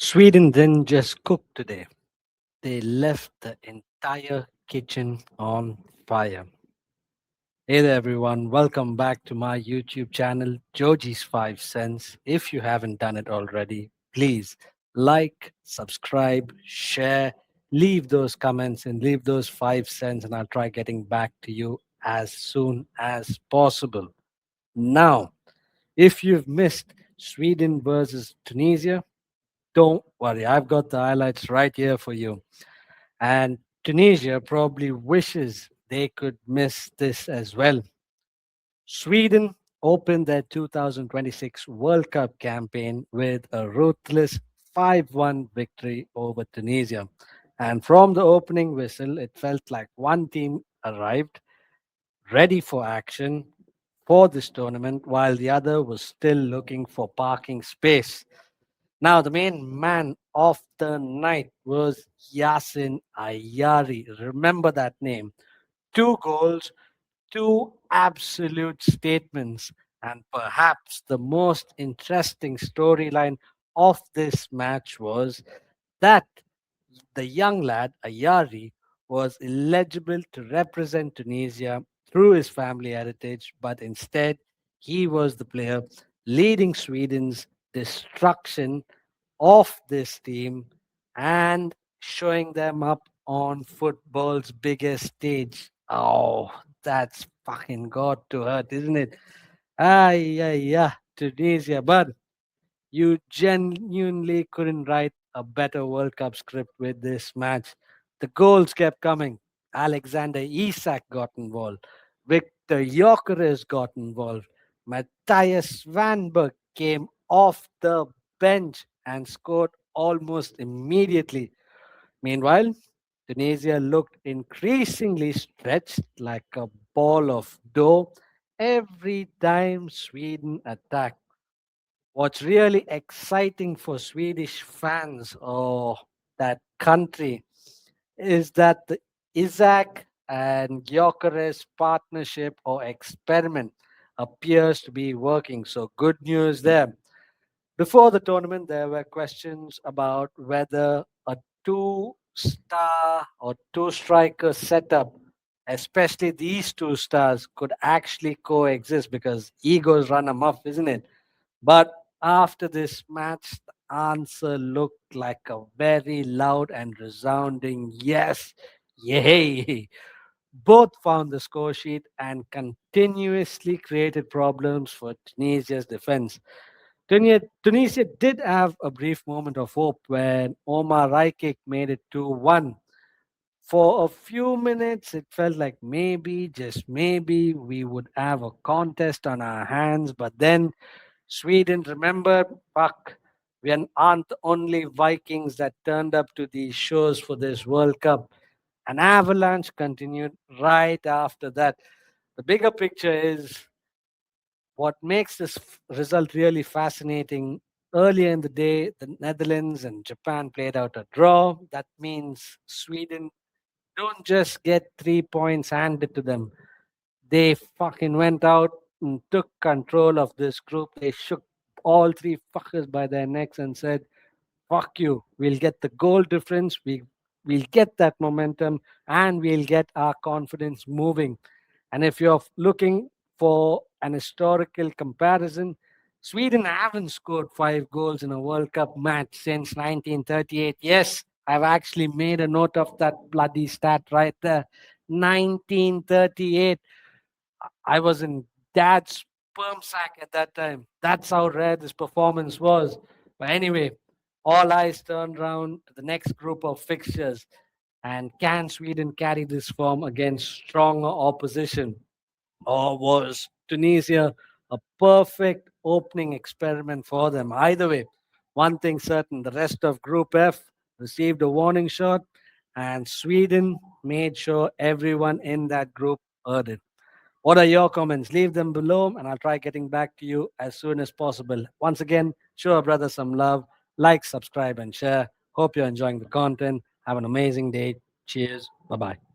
Sweden didn't just cook today, they left the entire kitchen on fire. Hey there, everyone. Welcome back to my YouTube channel, Joji's 5 Cents. If you haven't done it already, please like, subscribe, share, leave those comments, and leave those 5 cents, and I'll try getting back to you as soon as possible. Now, if you've missed Sweden versus Tunisia, don't worry, I've got the highlights right here for you. And Tunisia probably wishes they could miss this as well. Sweden opened their 2026 World Cup campaign with a ruthless 5-1 victory over Tunisia. And from the opening whistle, it felt like one team arrived ready for action for this tournament, while the other was still looking for parking space. Now, the main man of the night was Yasin Ayari. Remember that name. Two goals, two absolute statements, and perhaps the most interesting storyline of this match was that the young lad, Ayari, was eligible to represent Tunisia through his family heritage, but instead, he was the player leading Sweden's destruction of this team and showing them up on football's biggest stage. Oh, that's fucking got to hurt, isn't it? Ah, yeah, yeah, Tunisia. But you genuinely couldn't write a better World Cup script with this match. The goals kept coming. Alexander Isak got involved. Victor Gyökeres got involved. Matthias Svanberg came off the bench and scored almost immediately. Meanwhile, Tunisia looked increasingly stretched like a ball of dough every time Sweden attacked. What's really exciting for Swedish fans or that country is that the Isak and Gyökeres partnership or experiment appears to be working. So good news there. Before the tournament, there were questions about whether a two-star or two-striker setup, especially these two stars, could actually coexist because egos run amok, isn't it? But after this match, the answer looked like a very loud and resounding yes. Yay! Both found the score sheet and continuously created problems for Tunisia's defense. Tunisia did have a brief moment of hope when Omar Raikik made it 2-1. For a few minutes, it felt like maybe, just maybe, we would have a contest on our hands, but then Sweden, remember, fuck, aren't the only Vikings that turned up to these shows for this World Cup. An avalanche continued right after that. The bigger picture is what makes this result really fascinating. Earlier in the day, the Netherlands and Japan played out a draw. That means Sweden don't just get 3 points handed to them. They fucking went out and took control of this group. They shook all three fuckers by their necks and said, fuck you. We'll get the goal difference. We'll get that momentum and we'll get our confidence moving. And if you're looking for an historical comparison, Sweden haven't scored 5 goals in a World Cup match since 1938. Yes, I've actually made a note of that bloody stat right there. 1938. I was in dad's sperm sack at that time. That's how rare this performance was. But anyway, all eyes turned round to the next group of fixtures. And can Sweden carry this form against stronger opposition? Or was Tunisia a perfect opening experiment for them? Either way, one thing certain, the rest of Group F received a warning shot, and Sweden made sure everyone in that group heard it. What are your comments? Leave them below, and I'll try getting back to you as soon as possible. Once again, show a brother some love, like, subscribe, and share. Hope you're enjoying the content. Have an amazing day. Cheers. Bye bye.